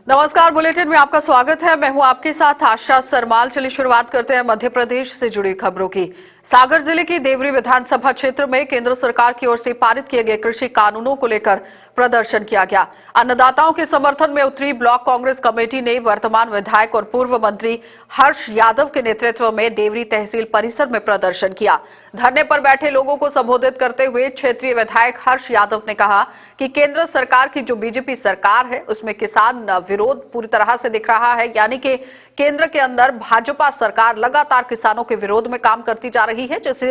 नमस्कार, बुलेटिन में आपका स्वागत है। मैं हूं आपके साथ आशा सरमाल। चलिए शुरुआत करते हैं मध्य प्रदेश से जुड़ी खबरों की। सागर जिले की देवरी विधानसभा क्षेत्र में केंद्र सरकार की ओर से पारित किए गए कृषि कानूनों को लेकर प्रदर्शन किया गया। अन्नदाताओं के समर्थन में उतरी ब्लॉक कांग्रेस कमेटी ने वर्तमान विधायक और पूर्व मंत्री हर्ष यादव के नेतृत्व में देवरी तहसील परिसर में प्रदर्शन किया। धरने पर बैठे लोगों को संबोधित करते हुए क्षेत्रीय विधायक हर्ष यादव ने कहा कि केंद्र सरकार की जो बीजेपी सरकार है उसमें किसान विरोध पूरी तरह से दिख रहा है, यानी कि केंद्र के अंदर भाजपा सरकार लगातार किसानों के विरोध में काम करती जा रही है। जिस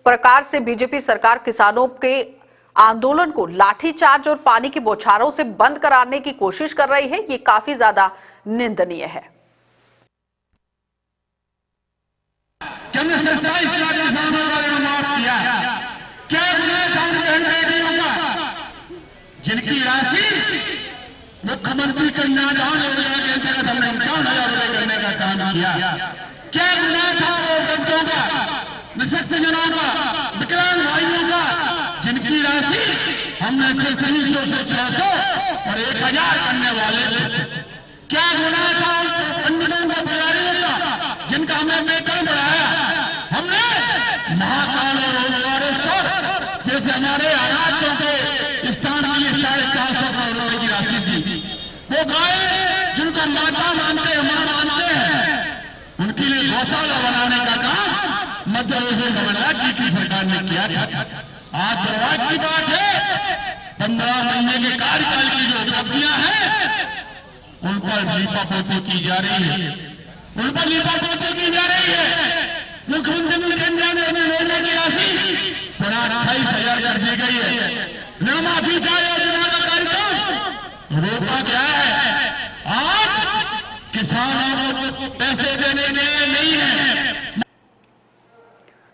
प्रकार से बीजेपी सरकार किसानों के आंदोलन को लाठीचार्ज और पानी की बौछारों से बंद कराने की कोशिश कर रही है, ये काफी ज्यादा निंदनीय है। केंद्र सरकार इस किसानों का माफ किया, क्या जिनकी राशि मुख्यमंत्री कन्यादान योजना के अंतर्गत हमने 51,000 रुपए करने का काम किया। क्या गुनाह था वो बच्चों का, निःशक्तजनों का, विकलांग भाइयों का, जिनकी राशि हमने सिर्फ 300 से 600 और 1,000 करने वाले थे। क्या गुनाह था पंडितों का, पुजारियों का, जिनका हमने वेतन बढ़ाया। हमने महाकाल और ओमकारेश्वर जैसे हमारे आराध्यों के स्थान के लिए 450 करोड़ रुपए की राशि थी। वो गाय जिनको माता मानते हैं, मां मानते हैं, उनके लिए गौशाला बनाने का काम मध्य प्रदेश कमलनाथ जी की सरकार ने किया था। आज दुर्भाग्य की बात है 15 महीने के कार्यकाल की जो उपलब्धियां हैं उन पर लीपापोती की जा रही है, उन पर लीपापोती की जा रही है। मुख्यमंत्री योजना की राशि पुनः 28,000 कर दी गई है। न माफी का योजना का कार्यक्रम रोका गया है। आज किसानों को पैसे देने के लिए नहीं है।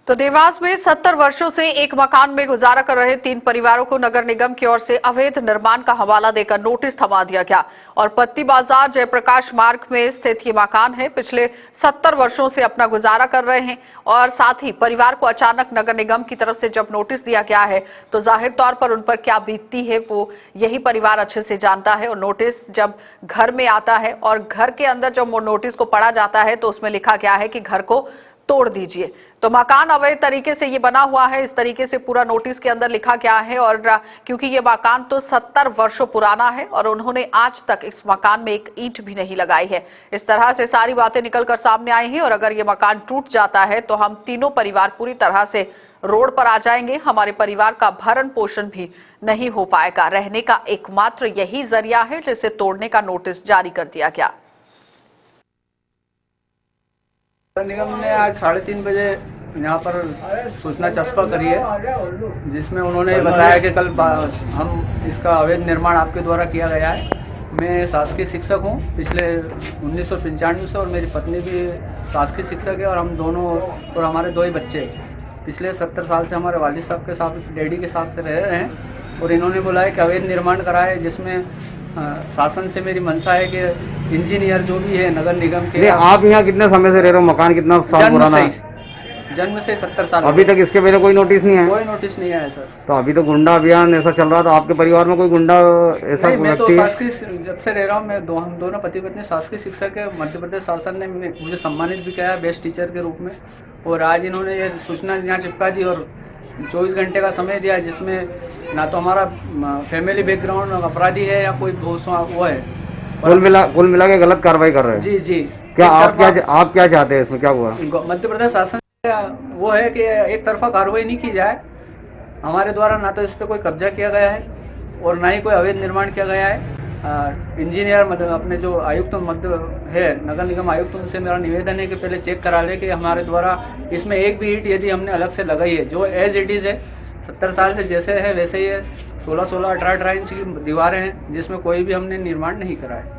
तो देवास में 70 वर्षों से एक मकान में गुजारा कर रहे 3 परिवारों को नगर निगम की ओर से अवैध निर्माण का हवाला देकर नोटिस थमा दिया गया और पत्ती बाजार जयप्रकाश मार्ग में स्थित ये मकान है। पिछले 70 वर्षों से अपना गुजारा कर रहे हैं और साथ ही परिवार को अचानक नगर निगम की तरफ से जब नोटिस दिया गया है तो जाहिर तौर पर उन पर क्या बीतती है वो यही परिवार अच्छे से जानता है। और नोटिस जब घर में आता है और घर के अंदर जब नोटिस को पढ़ा जाता है तो उसमें लिखा गया है कि घर को तोड़ दीजिए। तो मकान अवैध तरीके से ये बना हुआ है, इस तरीके से पूरा नोटिस के अंदर लिखा गया है। और क्योंकि ये मकान तो 70 वर्षों पुराना है और उन्होंने आज तक इस मकान में एक ईंट भी नहीं लगाई है। इस तरह से सारी बातें निकलकर सामने आई हैं और अगर ये मकान टूट जाता है तो हम तीनों परिवार पूरी तरह से रोड पर आ जाएंगे। हमारे परिवार का भरण पोषण भी नहीं हो पाएगा। रहने का एकमात्र यही जरिया है जिसे तोड़ने का नोटिस जारी कर दिया गया। निगम ने आज 3:30 बजे यहाँ पर सूचना चस्पा करी है, जिसमें उन्होंने बताया कि कल हम इसका अवैध निर्माण आपके द्वारा किया गया है। मैं शासकीय शिक्षक हूँ पिछले 1995 से और मेरी पत्नी भी शासकीय शिक्षक है और हम दोनों और हमारे 2 ही बच्चे पिछले 70 साल से हमारे वालिद साहब के साथ डैडी के साथ रह रहे हैं। और इन्होंने बोला है कि अवैध निर्माण कराए, जिसमें शासन से मेरी मंशा है कि इंजीनियर जो भी है नगर निगम के। आप यहाँ कितने समय से रह रहे हो? मकान कितना साल पुराना है? जन्म से 70 साल। अभी तक इसके पहले कोई नोटिस नहीं है? कोई नोटिस नहीं आया सर। तो अभी तो गुंडा अभियान ऐसा चल रहा था, आपके परिवार में कोई गुंडा ऐसा? नहीं, मैं तो शासकीय जब से रह रहा हूँ, हम दोनों पति पत्नी शासकीय शिक्षक है। मध्य प्रदेश शासन ने मुझे सम्मानित भी किया है बेस्ट टीचर के रूप में। और आज इन्होंने ये सूचना यहाँ चिपका दी और 24 घंटे का समय दिया, जिसमें ना तो हमारा फैमिली बैकग्राउंड अपराधी है या कोई वो है। कुल मिला के गलत कार्रवाई कर रहे हैं। जी जी। क्या आप क्या चाहते हैं? इसमें क्या हुआ? मध्य प्रदेश शासन वो है कि एक तरफा कार्रवाई नहीं की जाए। हमारे द्वारा ना तो इस पर कोई कब्जा किया गया है और ना ही कोई अवैध निर्माण किया गया है। इंजीनियर मतलब अपने जो आयुक्त मध्य है नगर निगम आयुक्त, उनसे मेरा निवेदन है कि पहले चेक करा ले कि हमारे द्वारा इसमें एक भी ईंट यदि हमने अलग से लगाई है, जो एज इट इज़ है 70 साल से जैसे है वैसे ही है। 16-16, 18-18 इंच की दीवारें हैं जिसमें कोई भी हमने निर्माण नहीं करा है।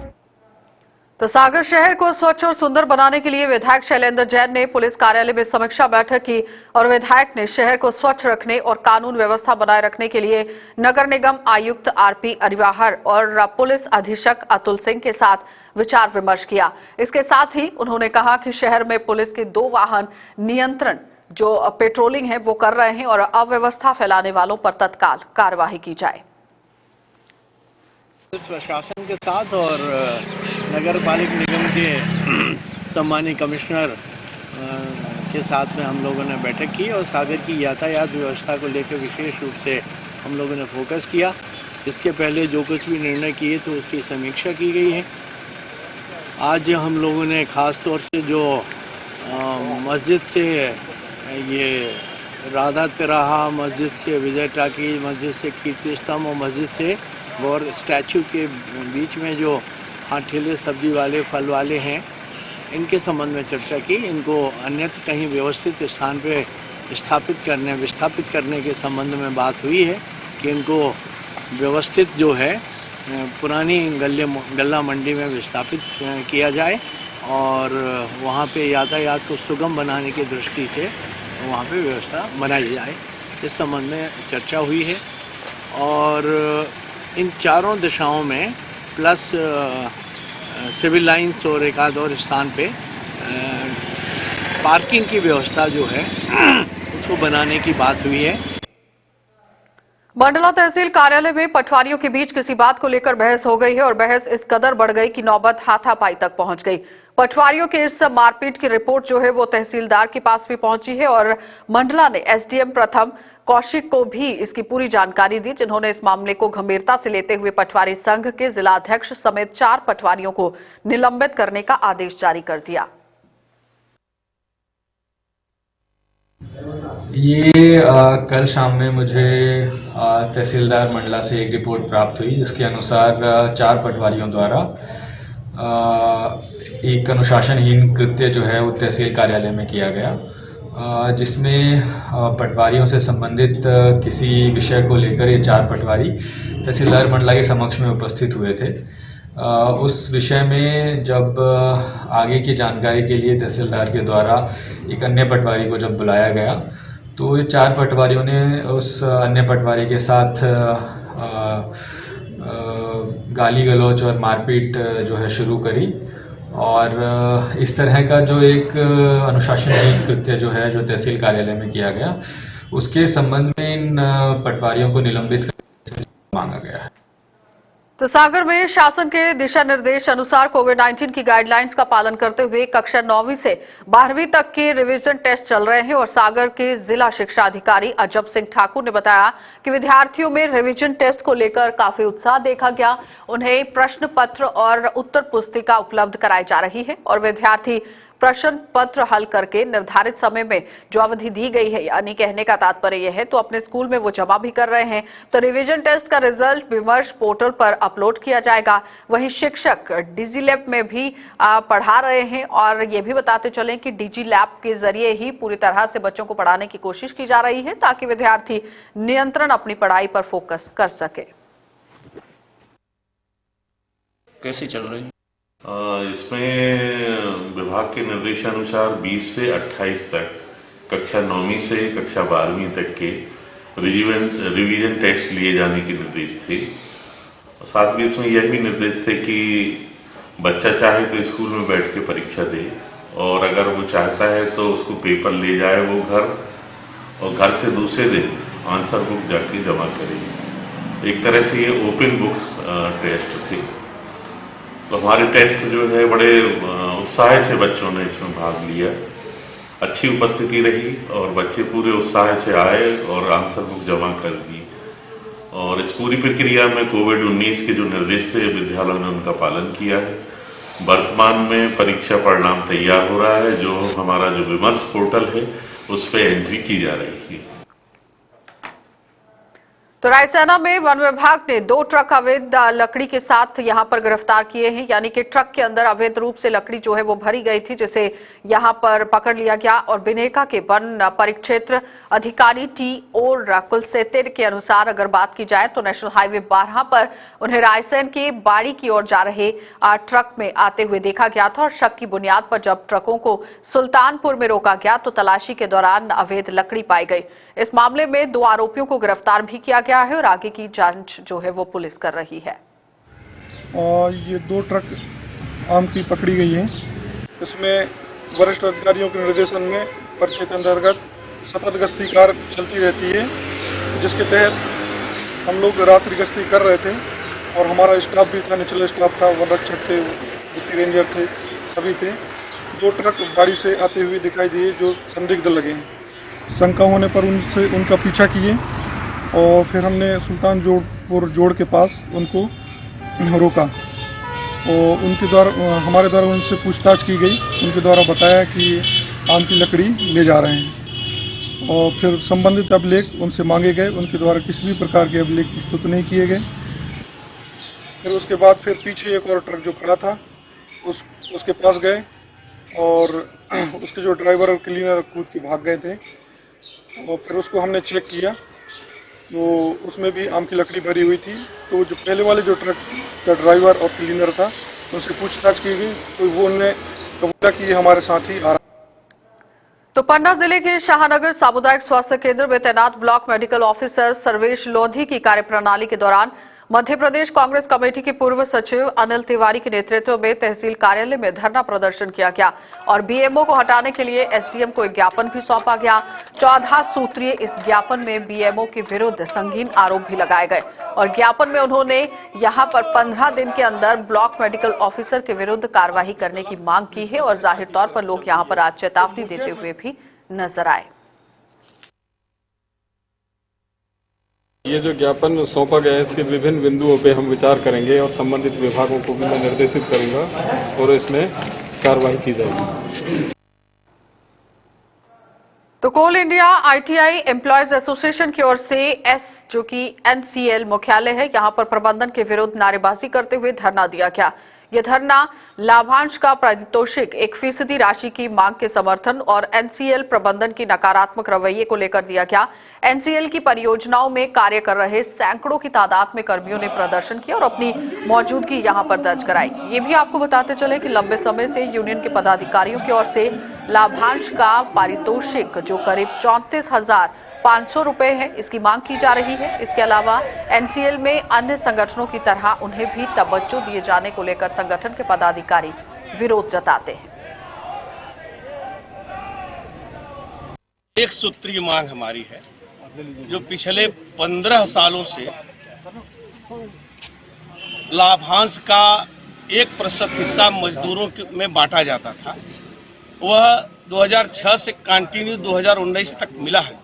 तो सागर शहर को स्वच्छ और सुंदर बनाने के लिए विधायक शैलेंद्र जैन ने पुलिस कार्यालय में समीक्षा बैठक की और विधायक ने शहर को स्वच्छ रखने और कानून व्यवस्था बनाए रखने के लिए नगर निगम आयुक्त आरपी अरिवाहर और पुलिस अधीक्षक अतुल सिंह के साथ विचार विमर्श किया। इसके साथ ही उन्होंने कहा कि शहर में पुलिस के 2 वाहन नियंत्रण जो पेट्रोलिंग है वो कर रहे हैं और अव्यवस्था फैलाने वालों पर तत्काल कार्रवाई की जाए। प्रशासन के साथ और नगर पालिका निगम के सम्मानीय कमिश्नर के साथ में हम लोगों ने बैठक की और सागर की यातायात व्यवस्था को लेकर विशेष रूप से हम लोगों ने फोकस किया। इसके पहले जो कुछ भी निर्णय किए तो उसकी समीक्षा की गई है। आज हम लोगों ने ख़ास तौर से जो मस्जिद से ये राधा तिराहा, मस्जिद से विजय टाकी, मस्जिद से कीर्ति स्तंभ और मस्जिद से गौर स्टैचू के बीच में जो हाथ ठेले सब्जी वाले फल वाले हैं, इनके संबंध में चर्चा की। इनको अन्यत्र कहीं व्यवस्थित स्थान पे विस्थापित करने के संबंध में बात हुई है कि इनको व्यवस्थित जो है पुरानी गल्ला मंडी में विस्थापित किया जाए और वहाँ पे यातायात को सुगम बनाने की दृष्टि से वहाँ पे व्यवस्था बनाई जाए। इस संबंध में चर्चा हुई है और इन चारों दिशाओं में प्लस सिविल लाइन्स और एक आध और स्थान पे पार्किंग की व्यवस्था जो है उसको बनाने की बात हुई है। मंडला तहसील कार्यालय में पटवारियों के बीच किसी बात को लेकर बहस हो गई है और बहस इस कदर बढ़ गई कि नौबत हाथापाई तक पहुंच गई। पटवारियों के इस मारपीट की रिपोर्ट जो है वो तहसीलदार के पास भी पहुंची है और मंडला ने एसडीएम प्रथम कौशिक को भी इसकी पूरी जानकारी दी, जिन्होंने इस मामले को गंभीरता से लेते हुए पटवारी संघ के जिलाध्यक्ष समेत 4 पटवारियों को निलंबित करने का आदेश जारी कर दिया। ये कल शाम में मुझे तहसीलदार मंडला से एक रिपोर्ट प्राप्त हुई, जिसके अनुसार 4 पटवारियों द्वारा एक अनुशासनहीन कृत्य जो है वो तहसील कार्यालय में किया गया, जिसमें पटवारियों से संबंधित किसी विषय को लेकर ये 4 पटवारी तहसीलदार मंडला के समक्ष में उपस्थित हुए थे। उस विषय में जब आगे की जानकारी के लिए तहसीलदार के द्वारा एक अन्य पटवारी को जब बुलाया गया तो ये 4 पटवारियों ने उस अन्य पटवारी के साथ गाली गलौज और मारपीट जो है शुरू करी और इस तरह का जो एक अनुशासनहीन कृत्य जो है जो तहसील कार्यालय में किया गया, उसके संबंध में इन पटवारियों को निलंबित करने मांगा गया है। तो सागर में शासन के दिशा निर्देश अनुसार कोविड-19 की गाइडलाइंस का पालन करते हुए कक्षा 9वीं से 12वीं तक के रिवीजन टेस्ट चल रहे हैं और सागर के जिला शिक्षा अधिकारी अजब सिंह ठाकुर ने बताया कि विद्यार्थियों में रिवीजन टेस्ट को लेकर काफी उत्साह देखा गया। उन्हें प्रश्न पत्र और उत्तर पुस्तिका उपलब्ध कराई जा रही है और विद्यार्थी प्रश्न पत्र हल करके निर्धारित समय में जो अवधि दी गई है, यानी कहने का तात्पर्य यह है तो अपने स्कूल में वो जमा भी कर रहे हैं। तो रिवीजन टेस्ट का रिजल्ट विमर्श पोर्टल पर अपलोड किया जाएगा। वहीं शिक्षक डिजी लैब में भी पढ़ा रहे हैं और ये भी बताते चलें कि डिजी लैब के जरिए ही पूरी तरह से बच्चों को पढ़ाने की कोशिश की जा रही है ताकि विद्यार्थी नियंत्रण अपनी पढ़ाई पर फोकस कर सके। कैसे चल रही है? इसमें विभाग के निर्देशानुसार 20 से 28 तक कक्षा 9वीं से कक्षा 12वीं तक के रिवीजन टेस्ट लिए जाने के निर्देश थे। साथ में इसमें यह भी निर्देश थे कि बच्चा चाहे तो स्कूल में बैठ के परीक्षा दे और अगर वो चाहता है तो उसको पेपर ले जाए वो घर और घर से दूसरे दिन आंसर बुक जाके जमा करे। एक तरह से ये ओपन बुक टेस्ट थे। तो हमारे टेस्ट जो है बड़े उत्साह से बच्चों ने इसमें भाग लिया, अच्छी उपस्थिति रही और बच्चे पूरे उत्साह से आए और आंसर बुक जमा कर दी और इस पूरी प्रक्रिया में कोविड-19 के जो निर्देश थे विद्यालयों ने उनका पालन किया है। वर्तमान में परीक्षा परिणाम तैयार हो रहा है, जो हमारा जो विमर्श पोर्टल है उस पर एंट्री की जा रही है। तो रायसेना में वन विभाग ने 2 ट्रक अवैध लकड़ी के साथ यहां पर गिरफ्तार किए हैं, यानी कि ट्रक के अंदर अवैध रूप से लकड़ी जो है वो भरी गई थी, जिसे यहां पर पकड़ लिया गया। और बिनेका के वन परिक्षेत्र अधिकारी टी.ओ. कुलसेतिर के अनुसार अगर बात की जाए तो नेशनल हाईवे 12 पर उन्हें रायसेन के बाड़ी की ओर जा रहे ट्रक में आते हुए देखा गया था और शक की बुनियाद पर जब ट्रकों को सुल्तानपुर में रोका गया तो तलाशी के दौरान अवैध लकड़ी पाई गई। इस मामले में 2 आरोपियों को गिरफ्तार भी किया गया है और आगे की जांच जो है वो पुलिस कर रही है। और ये 2 ट्रक आम की पकड़ी गई हैं। इसमें वरिष्ठ अधिकारियों के निर्देशन में परिक्षेत्र अंतर्गत सतत गश्ती कार्य चलती रहती है, जिसके तहत हम लोग रात्रि गश्ती कर रहे थे और हमारा स्टाफ भी था, निचला स्टाफ था, वन रक्षक थे, डिप्टी रेंजर थे, सभी थे। 2 ट्रक गाड़ी से आते हुए दिखाई दिए जो संदिग्ध लगे हैं। शंका होने पर उनका पीछा किए और फिर हमने सुल्तान जोड़ के पास उनको रोका और उनके द्वारा हमारे द्वारा उनसे पूछताछ की गई। उनके द्वारा बताया कि आम की लकड़ी ले जा रहे हैं और फिर संबंधित अभिलेख उनसे मांगे गए। उनके द्वारा किसी भी प्रकार के अभिलेख प्रस्तुत नहीं किए गए। फिर उसके बाद फिर पीछे एक और ट्रक जो खड़ा था उसके पास गए और उसके जो ड्राइवर और क्लीनर कूद के भाग गए थे और फिर उसको हमने चेक किया तो उसमें भी आम की लकड़ी भरी हुई थी। तो जो पहले वाले जो ट्रक का ड्राइवर और क्लीनर था उनसे पूछताछ की गई तो वो उन्होंने कबूला कि ये हमारे साथ ही आ रहा। तो पन्ना जिले के शाहनगर सामुदायिक स्वास्थ्य केंद्र में तैनात block medical officer Sarvesh Lodhi की कार्यप्रणाली के दौरान मध्य प्रदेश कांग्रेस कमेटी के पूर्व सचिव अनिल तिवारी के नेतृत्व में तहसील कार्यालय में धरना प्रदर्शन किया गया और बीएमओ को हटाने के लिए एसडीएम को एक ज्ञापन भी सौंपा गया। 14 सूत्रीय इस ज्ञापन में बीएमओ के विरुद्ध संगीन आरोप भी लगाए गए और ज्ञापन में उन्होंने यहां पर 15 दिन के अंदर ब्लॉक मेडिकल ऑफिसर के विरुद्ध कार्रवाई करने की मांग की है और जाहिर तौर पर लोग यहां पर आज चेतावनी देते हुए भी नजर आए। ये जो ज्ञापन सौंपा गया है इसके विभिन्न बिंदुओं पे हम विचार करेंगे और संबंधित विभागों को भी मैं निर्देशित करूंगा और इसमें कार्रवाई की जाएगी। तो कोल इंडिया आईटीआई एम्प्लॉयज एसोसिएशन की ओर से जो कि एनसीएल मुख्यालय है, यहां पर प्रबंधन के विरुद्ध नारेबाजी करते हुए धरना दिया गया। यह धरना लाभांश का पारितोषिक 1% राशि की मांग के समर्थन और एनसीएल प्रबंधन की नकारात्मक रवैये को लेकर दिया गया। एनसीएल की परियोजनाओं में कार्य कर रहे सैकड़ों की तादाद में कर्मियों ने प्रदर्शन किया और अपनी मौजूदगी यहां पर दर्ज कराई। ये भी आपको बताते चले कि लंबे समय से यूनियन के पदाधिकारियों की ओर से लाभांश का पारितोषिक जो करीब 34,500 रुपए है, इसकी मांग की जा रही है। इसके अलावा एनसीएल में अन्य संगठनों की तरह उन्हें भी तवज्जो दिए जाने को लेकर संगठन के पदाधिकारी विरोध जताते हैं। एक सूत्रीय मांग हमारी है जो पिछले 15 सालों से लाभांश का 1% हिस्सा मजदूरों में बांटा जाता था, वह 2006 से कंटिन्यू 2019 तक मिला है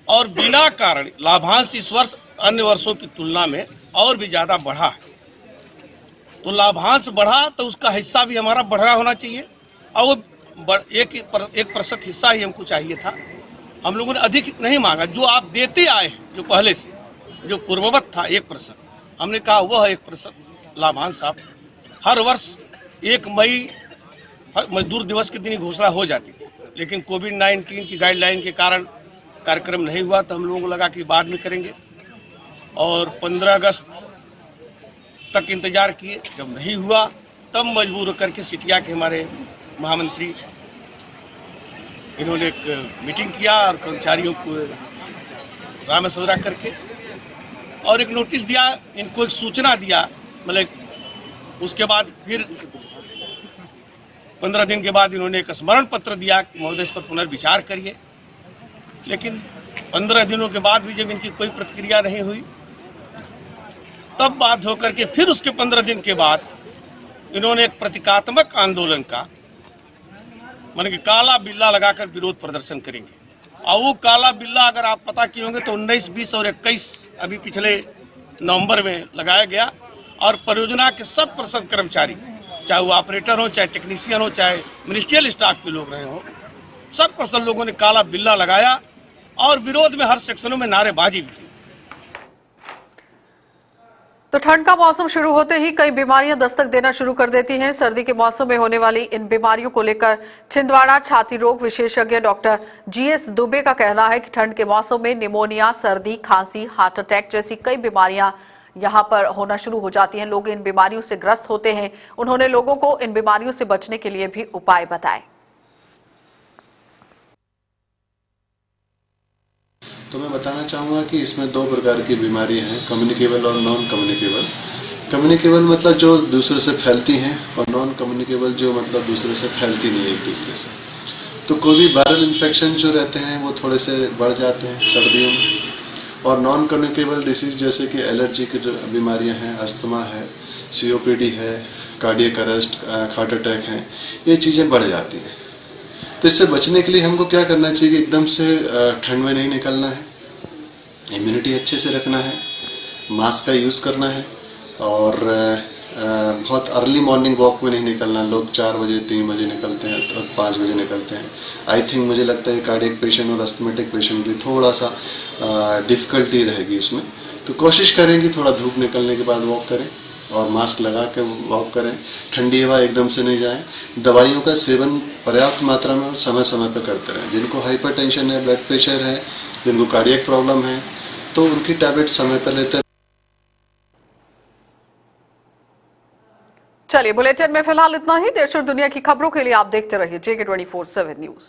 और बिना कारण लाभांश इस वर्ष अन्य वर्षों की तुलना में और भी ज्यादा बढ़ा है। तो लाभांश बढ़ा तो उसका हिस्सा भी हमारा बढ़ा होना चाहिए और 1% हिस्सा ही हमको चाहिए था। हम लोगों ने अधिक नहीं मांगा, जो आप देते आए हैं, जो पहले से जो पूर्ववत था 1%, हमने कहा वह 1% लाभांश आप हर वर्ष 1 मई मजदूर दिवस के दिन ही घोषणा हो जाती थी, लेकिन कोविड-19 की गाइडलाइन के कारण कार्यक्रम नहीं हुआ तो हम लोगों को लगा कि बाद में करेंगे और 15 अगस्त तक इंतजार किए। जब नहीं हुआ तब मजबूर होकर के सिटिया के हमारे महामंत्री इन्होंने एक मीटिंग किया और कर्मचारियों को राय मशवरा करके और एक नोटिस दिया, इनको एक सूचना दिया। मतलब उसके बाद फिर 15 दिन के बाद इन्होंने एक स्मरण पत्र दिया कि महोदय इस पर पुनर्विचार करिए, लेकिन 15 दिनों के बाद भी जब इनकी कोई प्रतिक्रिया नहीं हुई तब बात होकर के फिर उसके 15 दिन के बाद इन्होंने एक प्रतीकात्मक आंदोलन का माने कि काला बिल्ला लगाकर विरोध प्रदर्शन करेंगे। और वो काला बिल्ला अगर आप पता किए होंगे तो 19, 20 और 21 अभी पिछले नवंबर में लगाया गया और परियोजना के 100% कर्मचारी, चाहे वो ऑपरेटर हो, चाहे टेक्नीशियन हो, चाहे मिनिस्ट्रियल स्टाफ के लोग रहे हो, 100% लोगों ने काला बिल्ला लगाया और विरोध में हर सेक्शनों में नारेबाजी भी। तो ठंड का मौसम शुरू होते ही कई बीमारियां दस्तक देना शुरू कर देती हैं। सर्दी के मौसम में होने वाली इन बीमारियों को लेकर छिंदवाड़ा छाती रोग विशेषज्ञ डॉक्टर जीएस दुबे का कहना है कि ठंड के मौसम में निमोनिया, सर्दी, खांसी, हार्ट अटैक जैसी कई बीमारियां यहां पर होना शुरू हो जाती हैं। लोग इन बीमारियों से ग्रस्त होते हैं। उन्होंने लोगों को इन बीमारियों से बचने के लिए भी उपाय बताए। तो मैं बताना चाहूँगा कि इसमें 2 प्रकार की बीमारियां हैं, कम्युनिकेबल और नॉन कम्युनिकेबल। कम्युनिकेबल मतलब जो दूसरे से फैलती हैं और नॉन कम्युनिकेबल जो मतलब दूसरे से फैलती नहीं है एक दूसरे से। तो कोई भी वायरल इन्फेक्शन जो रहते हैं वो थोड़े से बढ़ जाते हैं सर्दियों में और नॉन कम्युनिकेबल डिसीज जैसे कि एलर्जी की बीमारियां हैं, अस्थमा है, COPD है, कार्डियक अरेस्ट, हार्ट अटैक है, ये चीज़ें बढ़ जाती हैं। तो इससे बचने के लिए हमको क्या करना चाहिए कि एकदम से ठंड में नहीं निकलना है, इम्यूनिटी अच्छे से रखना है, मास्क का यूज़ करना है और बहुत अर्ली मॉर्निंग वॉक में नहीं निकलना। लोग 4 बजे 3 बजे निकलते हैं और 5 बजे निकलते हैं। आई थिंक मुझे लगता है कार्डियक पेशेंट और अस्थमेटिक पेशेंट भी थोड़ा सा डिफ़िकल्टी रहेगी इसमें। तो कोशिश करें कि थोड़ा धूप निकलने के बाद वॉक करें और मास्क लगा के वॉक करें। ठंडी हवा एकदम से नहीं जाए। दवाइयों का सेवन पर्याप्त मात्रा में और समय समय पर करते रहें। जिनको हाइपरटेंशन है, ब्लड प्रेशर है, जिनको कार्डियक प्रॉब्लम है, तो उनकी टैबलेट समय पर लेते। चलिए, बुलेटिन में फिलहाल इतना ही। देश और दुनिया की खबरों के लिए आप देखते रहिए JK 24/7 न्यूज।